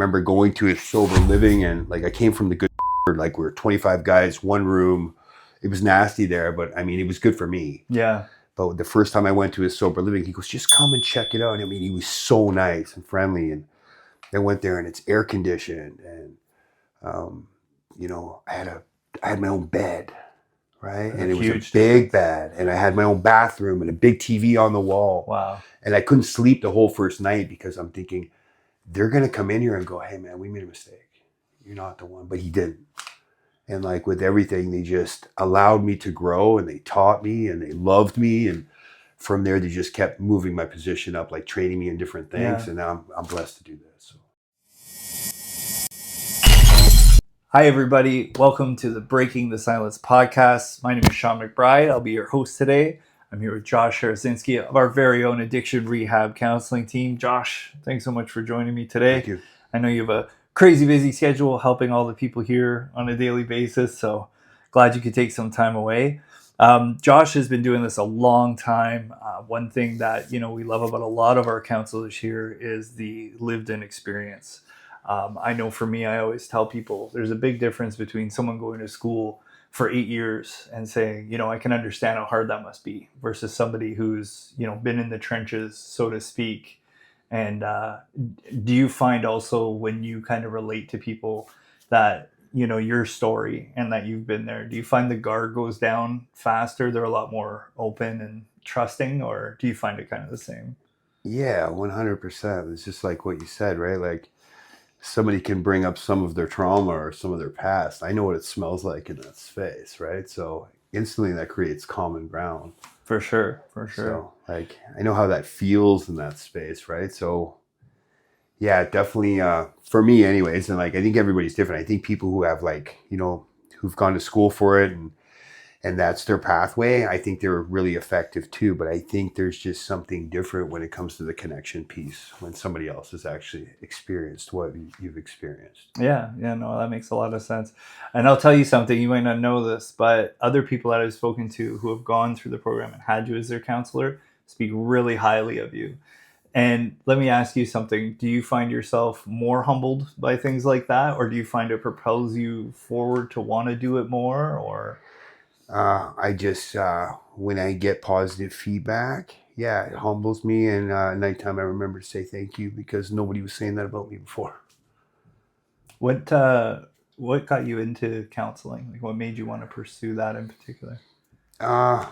Remember going to his sober living, and like I came from the good, like we were 25 guys, one room. It was nasty there, but I mean, it was good for me. Yeah. But the first time I went to his sober living, he goes, just come and check it out. And I mean, he was so nice and friendly. And I went there and it's air conditioned. And, I had my own bed, right? And it was a big bed. And I had my own bathroom and a big TV on the wall. Wow. And I couldn't sleep the whole first night because I'm thinking, they're going to come in here and go, hey, man, we made a mistake. You're not the one. But he didn't. And like with everything, they just allowed me to grow and they taught me and they loved me. And from there, they just kept moving my position up, like training me in different things. Yeah. And now I'm blessed to do this. So. Hi, everybody. Welcome to the Breaking the Silence podcast. My name is Sean McBride. I'll be your host today. I'm here with Josh Harasinski of our very own Addiction Rehab Counseling team. Josh, thanks so much for joining me today. Thank you. I know you have a crazy busy schedule helping all the people here on a daily basis, so glad you could take some time away. Josh has been doing this a long time. One thing that we love about a lot of our counselors here is the lived-in experience. I know for me, I always tell people there's a big difference between someone going to school for 8 years and saying, I can understand how hard that must be, versus somebody who's been in the trenches, so to speak. And do you find also when you kind of relate to people that, your story and that you've been there, do you find the guard goes down faster? They're a lot more open and trusting, or do you find it kind of the same? Yeah, 100%. It's just like what you said, right? Like somebody can bring up some of their trauma or some of their past. I know what it smells like in that space, right? So instantly that creates common ground. For sure. So, like, I know how that feels in that space, right? So, yeah, definitely, for me anyways, and like, I think everybody's different. I think people who have who've gone to school for it and that's their pathway, I think they're really effective too. But I think there's just something different when it comes to the connection piece when somebody else has actually experienced what you've experienced. Yeah, no, that makes a lot of sense. And I'll tell you something, you might not know this, but other people that I've spoken to who have gone through the program and had you as their counselor speak really highly of you. And let me ask you something. Do you find yourself more humbled by things like that? Or do you find it propels you forward to want to do it more? Or I just, when I get positive feedback, yeah, it humbles me. And at nighttime, I remember to say thank you because nobody was saying that about me before. What got you into counseling? Like, what made you want to pursue that in particular? I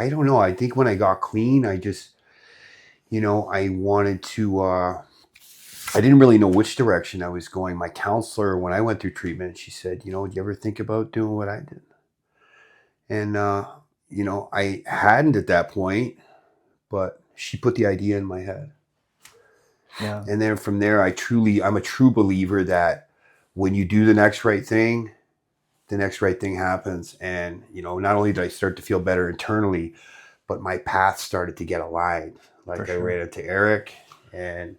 don't know. I think when I got clean, I just, I wanted to, I didn't really know which direction I was going. My counselor, when I went through treatment, she said, do you ever think about doing what I did? And, I hadn't at that point, but she put the idea in my head. Yeah. And then from there, I'm a true believer that when you do the next right thing happens. And, not only did I start to feel better internally, but my path started to get aligned. Like I ran into Eric and,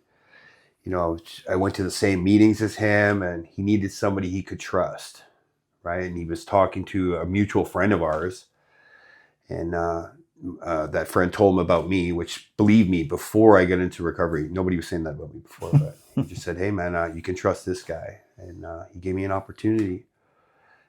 I went to the same meetings as him and he needed somebody he could trust. Right. And he was talking to a mutual friend of ours. And that friend told him about me, which, believe me, before I got into recovery, nobody was saying that about me before. But he just said, hey, man, you can trust this guy. And he gave me an opportunity.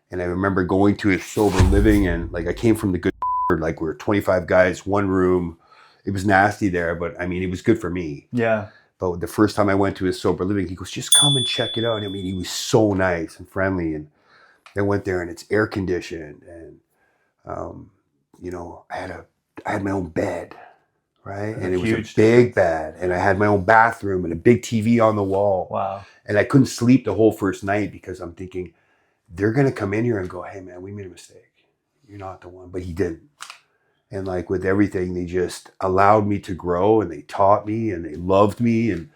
And I remember going to his sober living and like I came from the good, like we were 25 guys, one room. It was nasty there, but I mean, it was good for me. Yeah. But the first time I went to his sober living, he goes, just come and check it out. And I mean, he was so nice and friendly. And I went there and it's air conditioned and, I had my own bed, right? And it was a big bed and I had my own bathroom and a big TV on the wall. Wow. And I couldn't sleep the whole first night because I'm thinking they're going to come in here and go, hey man, we made a mistake. You're not the one, but he didn't. And like with everything, they just allowed me to grow and they taught me and they loved me. And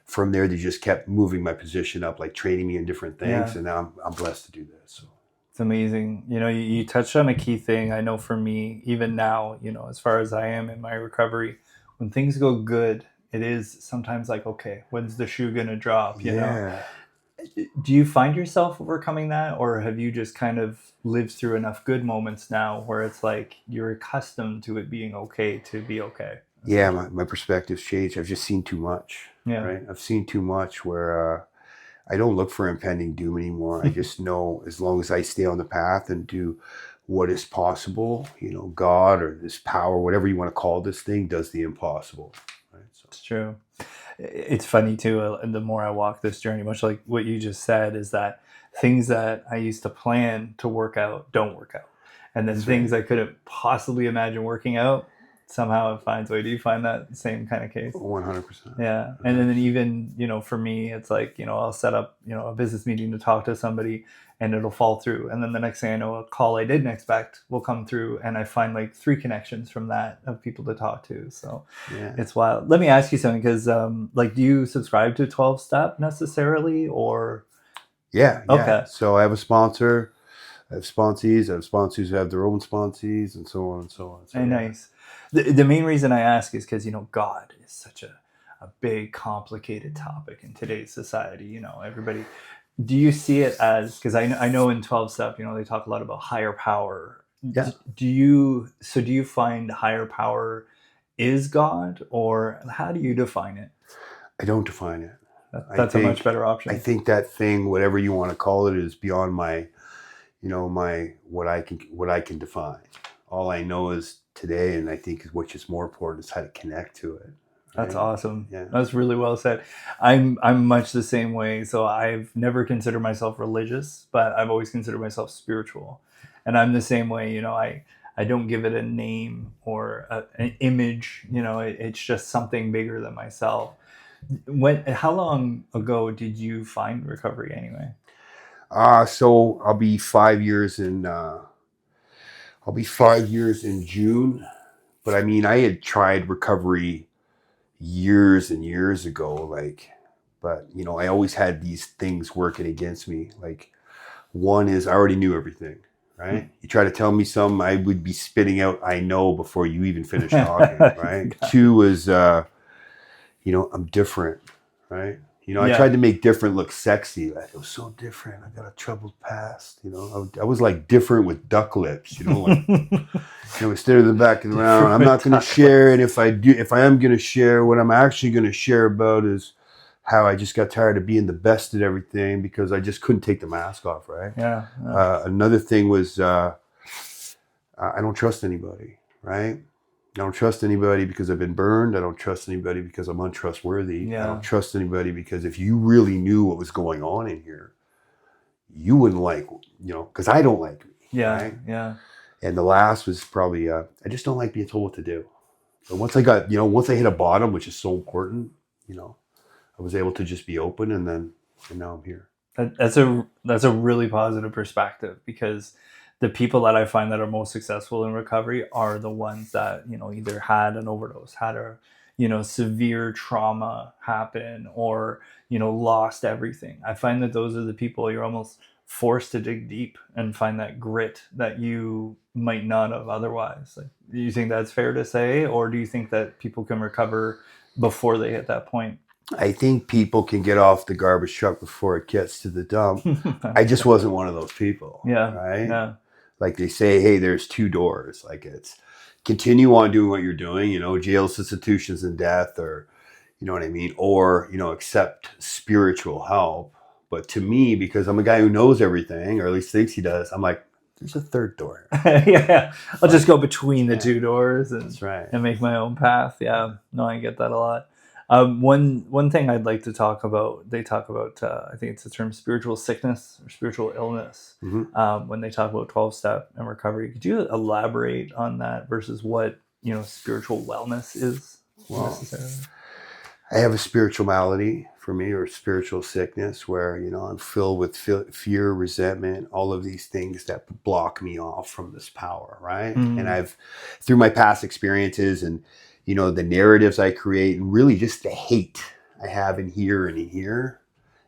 from there, they just kept moving my position up, like training me in different things. Yeah. And now I'm blessed to do this. So. It's amazing. You touched on a key thing. I know for me, even now, as far as I am in my recovery, when things go good, it is sometimes like, okay, when's the shoe going to drop? You know? Do you find yourself overcoming that? Or have you just kind of lived through enough good moments now where it's like you're accustomed to it being okay to be okay? Yeah, my perspective's changed. I've just seen too much. Yeah. Right? I've seen too much where I don't look for impending doom anymore. I just know as long as I stay on the path and do what is possible, God or this power, whatever you want to call this thing, does the impossible. Right? So. It's true. It's funny too. The more I walk this journey, much like what you just said, is that things that I used to plan to work out don't work out. And then things I couldn't possibly imagine working out, somehow it finds a way. Do you find that same kind of case? 100%. Yeah. And then even, for me, it's like, I'll set up, a business meeting to talk to somebody and it'll fall through. And then the next thing I know, a call I didn't expect will come through. And I find like 3 connections from that of people to talk to. So It's wild. Let me ask you something, because do you subscribe to 12-step necessarily, or? Yeah. Okay. So I have a sponsor. I have sponsees. I have sponsors who have their own sponsees, and so on and so on. So, nice. The main reason I ask is because, God is such a big, complicated topic in today's society. Everybody. Do you see it as, because I know in 12-step, they talk a lot about higher power. Yeah. Do you find higher power is God, or how do you define it? I don't define it. That's a much better option. I think that thing, whatever you want to call it, is beyond my what I can define. All I know is today, and I think which is more important, is how to connect to it. Right? That's awesome. Yeah. That's really well said. I'm much the same way. So I've never considered myself religious, but I've always considered myself spiritual. And I'm the same way. I don't give it a name or an image. It's just something bigger than myself. How long ago did you find recovery anyway? So I'll be 5 years in. I'll be 5 years in June. But I mean, I had tried recovery years and years ago, but I always had these things working against me. Like, one is I already knew everything, right? You try to tell me something, I would be spitting out "I know" before you even finish talking, right? 2 is, I'm different, right? I tried to make different look sexy. Like, it was so different. I got a troubled past. I was like different with duck lips. Instead of the back of the round, I'm not going to share. And if I am going to share, what I'm actually going to share about is how I just got tired of being the best at everything because I just couldn't take the mask off. Right. Yeah. Another thing was I don't trust anybody. Right. I don't trust anybody because I've been burned. I don't trust anybody because I'm untrustworthy. Yeah. I don't trust anybody because if you really knew what was going on in here, you wouldn't because I don't like me. Yeah. Right? Yeah. And the last was probably, I just don't like being told what to do. But once I hit a bottom, which is so important, I was able to just be open, and now I'm here. That's a really positive perspective, because the people that I find that are most successful in recovery are the ones that, either had an overdose, had a, severe trauma happen, or, lost everything. I find that those are the people you're almost forced to dig deep and find that grit that you might not have otherwise. Do you think that's fair to say, or do you think that people can recover before they hit that point? I think people can get off the garbage truck before it gets to the dump. I just wasn't one of those people. Yeah. Right. Yeah. Like they say, hey, there's 2 doors. Like, it's continue on doing what you're doing, jails, institutions, and death, or, you know what I mean? Or, accept spiritual help. But to me, because I'm a guy who knows everything, or at least thinks he does, I'm like, there's a 3rd door. Yeah. I'll just go between the 2 doors That's right. and make my own path. Yeah. No, I get that a lot. One thing I'd like to talk about, they talk about, I think it's the term spiritual sickness or spiritual illness, when they talk about 12-step and recovery. Could you elaborate on that versus what, spiritual wellness is necessarily? I have a spiritual malady for me, or spiritual sickness, where, I'm filled with fear, resentment, all of these things that block me off from this power, right? And I've, through my past experiences and, the narratives I create, and really just the hate I have in here,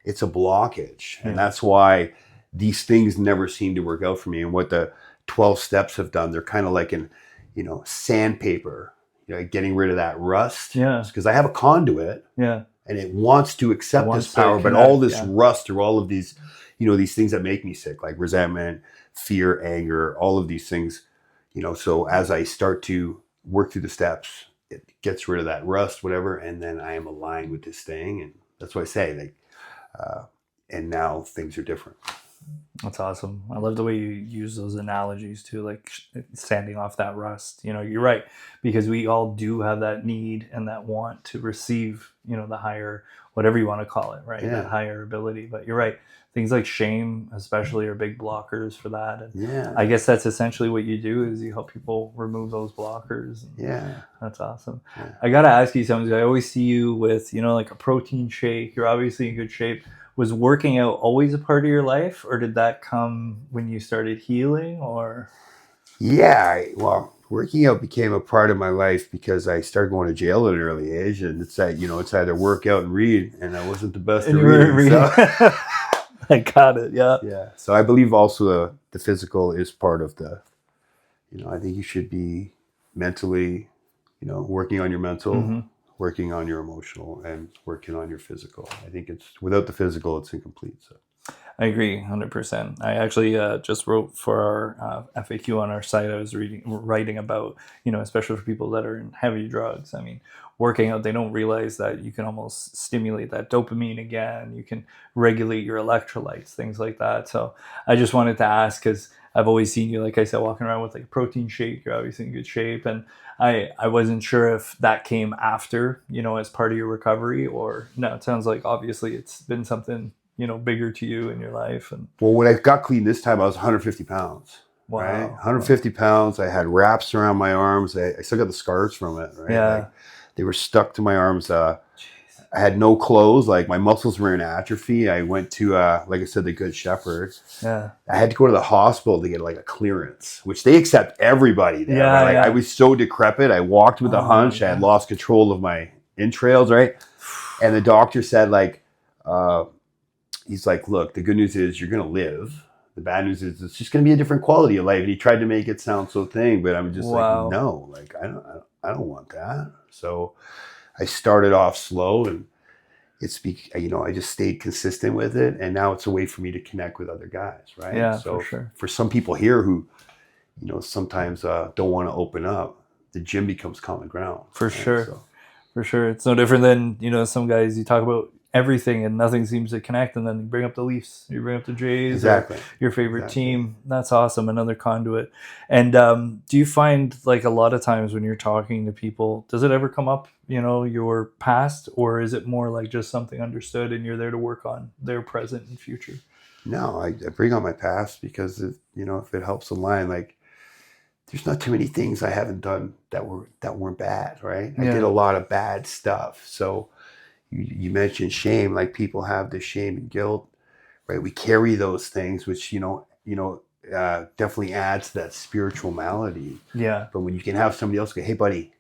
it's a blockage. And that's why these things never seem to work out for me. And what the 12 steps have done, they're kind of like sandpaper, getting rid of that rust. Yeah. Because I have a conduit. Yeah. And it wants to accept this power, but all this rust, or all of these, these things that make me sick, like resentment, fear, anger, all of these things, so as I start to work through the steps, it gets rid of that rust, whatever, and then I am aligned with this thing. And that's why I say, and now things are different. That's awesome. I love the way you use those analogies too, like sanding off that rust. You're right, because we all do have that need and that want to receive, the higher, whatever you want to call it, right? Yeah. That higher ability. But you're right. Things like shame, especially, are big blockers for that. And I guess that's essentially what you do, is you help people remove those blockers. Yeah. That's awesome. Yeah. I got to ask you something. I always see you with, like a protein shake. You're obviously in good shape. Was working out always a part of your life, or did that come when you started healing? Or well, working out became a part of my life because I started going to jail at an early age, and it's that it's either work out and read, and I wasn't the best at reading. So. I got it. Yeah. Yeah. So I believe also the physical is part of the. I think you should be mentally, working on your mental. Mm-hmm. Working on your emotional, and working on your physical. I think without the physical, it's incomplete. So, I agree 100%. I actually just wrote for our FAQ on our site. I was writing about, especially for people that are in heavy drugs. I mean, working out, they don't realize that you can almost stimulate that dopamine again. You can regulate your electrolytes, things like that. So I just wanted to ask, because I've always seen you, like I said, walking around with like a protein shake. You're obviously in good shape. And I wasn't sure if that came after, as part of your recovery, or no. It sounds like obviously it's been something, bigger to you in your life. And well, when I got clean this time, I was 150 pounds. Wow. Right? 150 pounds. I had wraps around my arms. I still got the scars from it. Right? Yeah. Like, they were stuck to my arms. I had no clothes. Like, my muscles were in atrophy. I went to, like I said, the Good Shepherd. Yeah. I had to go to the hospital to get like a clearance, which they accept everybody there. Yeah, right? I was so decrepit. I walked with a hunch. I had lost control of my entrails, right? And the doctor said, like, he's like, look, the good news is you're going to live. The bad news is it's just going to be a different quality of life. And he tried to make it sound so thing, but I'm just like, no, like, I don't want that. So I started off slow, and I just stayed consistent with it. And now it's a way for me to connect with other guys. Right. Yeah, so for sure. For some people here who, sometimes don't want to open up, the gym becomes common ground. For sure. So. For sure. It's no different than, some guys, you talk about everything and nothing seems to connect, and then you bring up the Leafs, you bring up the Jays, exactly, your favorite team. That's awesome. Another conduit. And do you find, like, a lot of times when you're talking to people, does it ever come up, your past, or is it more like just something understood and you're there to work on their present and future? No, I bring on my past because if it helps align, like, there's not too many things I haven't done that weren't bad, right? I did a lot of bad stuff. So you mentioned shame, like, people have this shame and guilt, right? We carry those things, which, definitely adds to that spiritual malady. Yeah. But when you can have somebody else go, hey, buddy,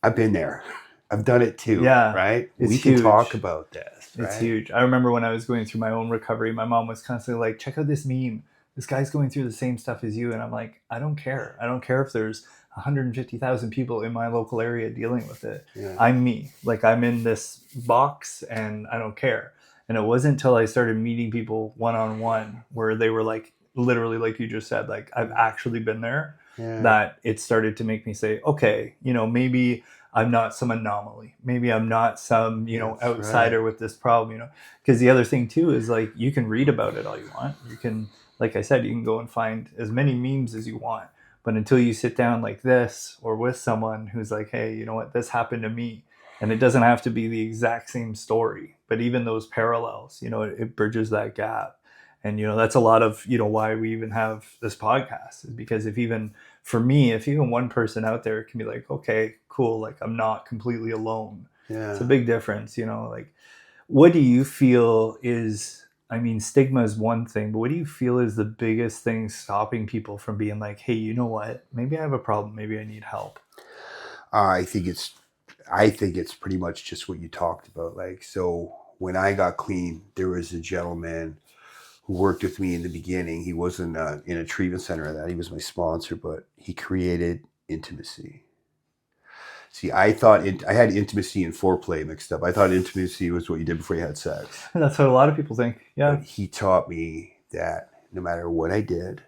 I've been there. I've done it too. Yeah. Right? It's we huge. can talk about this. Right? It's huge. I remember when I was going through my own recovery, my mom was constantly like, check out this meme. This guy's going through the same stuff as you. And I'm like, I don't care. I don't care if there's 150,000 people in my local area dealing with it. Yeah. I'm me. Like, I'm in this box and I don't care. And it wasn't until I started meeting people one-on-one where they were like, literally, like you just said, like, I've actually been there, that it started to make me say, okay, maybe I'm not some anomaly. Maybe I'm not some, outsider with this problem, because the other thing too is, like, you can read about it all you want. You can, like I said, you can go and find as many memes as you want. But until you sit down like this or with someone who's like, hey, you know what, this happened to me. And it doesn't have to be the exact same story, but even those parallels, it bridges that gap. And, that's a lot of, why we even have this podcast, is because if even one person out there can be like, okay, cool, like, I'm not completely alone. Yeah. It's a big difference, like, what do you feel is, stigma is one thing, but what do you feel is the biggest thing stopping people from being like, hey, you know what, maybe I have a problem, maybe I need help? I think it's pretty much just what you talked about. Like, so when I got clean, there was a gentleman who worked with me in the beginning. He wasn't in a treatment center or that. He was my sponsor, but he created intimacy. See, I thought I had intimacy and foreplay mixed up. I thought intimacy was what you did before you had sex. That's what a lot of people think. Yeah. But he taught me that no matter what I did,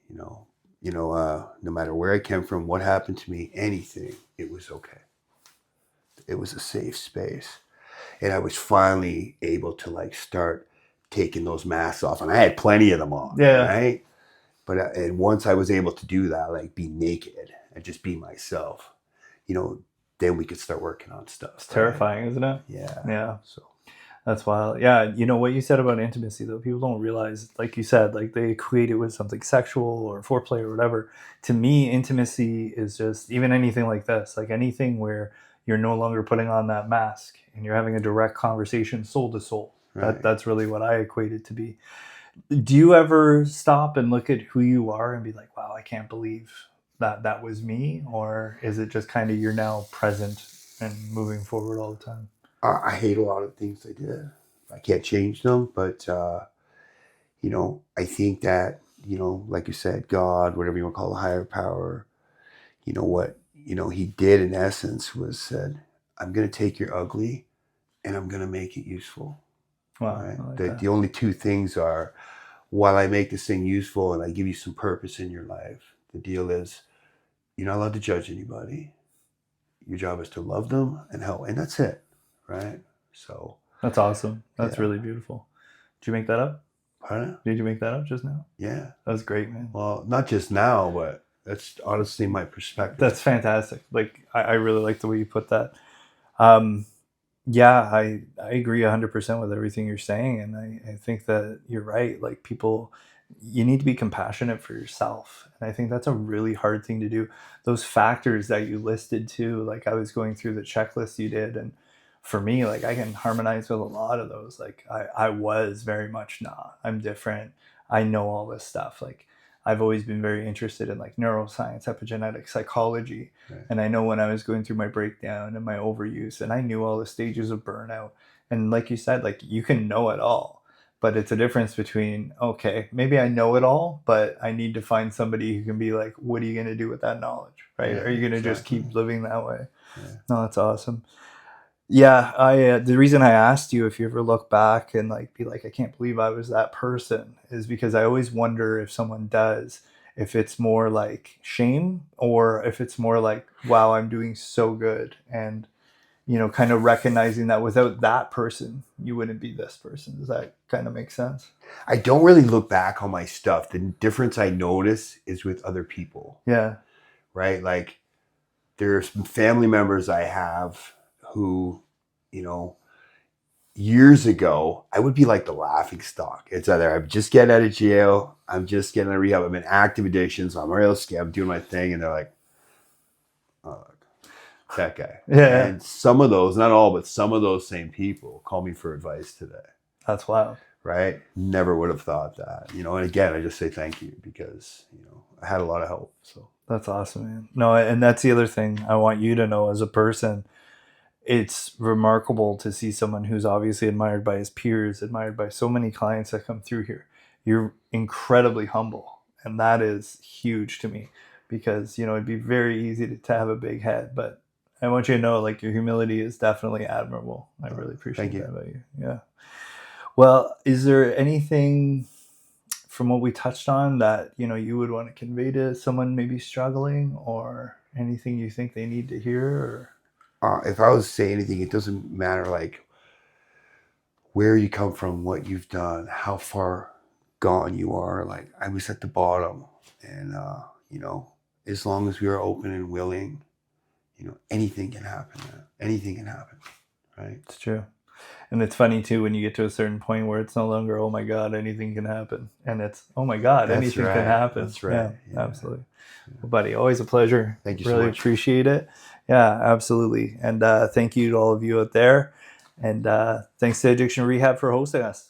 no matter where I came from, what happened to me, anything, it was okay. It was a safe space. And I was finally able to, like, start taking those masks off, and I had plenty of them on. Yeah. Right. But and once I was able to do that, like be naked and just be myself, then we could start working on stuff. It's terrifying, isn't it? Yeah. Yeah. So that's wild. Yeah. What you said about intimacy, though, people don't realize, like you said, like they equate it with something sexual or foreplay or whatever. To me, intimacy is just even anything like this, like anything where you're no longer putting on that mask and you're having a direct conversation soul to soul. Right. That's really what I equate it to be. Do you ever stop and look at who you are and be like, wow, I can't believe that was me? Or is it just kind of you're now present and moving forward all the time? I hate a lot of things I did. I can't change them, but I think that, like you said, God, whatever you want to call the higher power, what he did in essence was said, I'm going to take your ugly and I'm going to make it useful. Wow. Right? Like The only two things are, while I make this thing useful and I give you some purpose in your life, the deal is you're not allowed to judge anybody. Your job is to love them and help, and that's it. Right? So that's awesome. That's really beautiful. Did you make that up? Pardon? Did you make that up just now? Yeah. That was great, man. Well, not just now, but that's honestly my perspective. That's fantastic. Like I really like the way you put that. Yeah, I agree 100% with everything you're saying. And I think that you're right. Like people, you need to be compassionate for yourself. And I think that's a really hard thing to do. Those factors that you listed too, like I was going through the checklist you did. And for me, like I can harmonize with a lot of those. Like I was very much, I'm different. I know all this stuff. Like I've always been very interested in like neuroscience, epigenetics, psychology. Right. And I know when I was going through my breakdown and my overuse, and I knew all the stages of burnout. And like you said, like you can know it all, but it's a difference between, okay, maybe I know it all, but I need to find somebody who can be like, what are you going to do with that knowledge? Right? Are you going to just keep living that way? Yeah. No, that's awesome. Yeah, the reason I asked you if you ever look back and like be like, I can't believe I was that person, is because I always wonder if someone does, if it's more like shame or if it's more like, wow, I'm doing so good, and kind of recognizing that without that person, you wouldn't be this person. Does that kind of make sense? I don't really look back on my stuff. The difference I notice is with other people. Yeah. Right? Like there's family members I have who, years ago, I would be like the laughing stock. It's either I'm just getting out of jail, I'm just getting out of rehab, I'm in active addictions, I'm real scared, I'm doing my thing, and they're like, oh, that guy. Yeah. And some of those, not all, but some of those same people call me for advice today. That's wild. Right? Never would have thought that. And again, I just say thank you because, I had a lot of help. So that's awesome, man. No, and that's the other thing I want you to know as a person. It's remarkable to see someone who's obviously admired by his peers, admired by so many clients that come through here. You're incredibly humble, and that is huge to me because, it'd be very easy to have a big head, but I want you to know, like, your humility is definitely admirable. I really appreciate that about you. Yeah. Well, is there anything from what we touched on that, you would want to convey to someone maybe struggling, or anything you think they need to hear? Or if I was to say anything, it doesn't matter like where you come from, what you've done, how far gone you are. Like I was at the bottom, and as long as we are open and willing, anything can happen. Anything can happen, right? It's true. And it's funny too when you get to a certain point where it's no longer, oh my God, anything can happen, and it's, oh my God, anything can happen. That's right. Yeah. Absolutely. Well, buddy, always a pleasure. Thank you so much. Really appreciate it. Yeah, absolutely. And thank you to all of you out there. And thanks to Addiction Rehab for hosting us.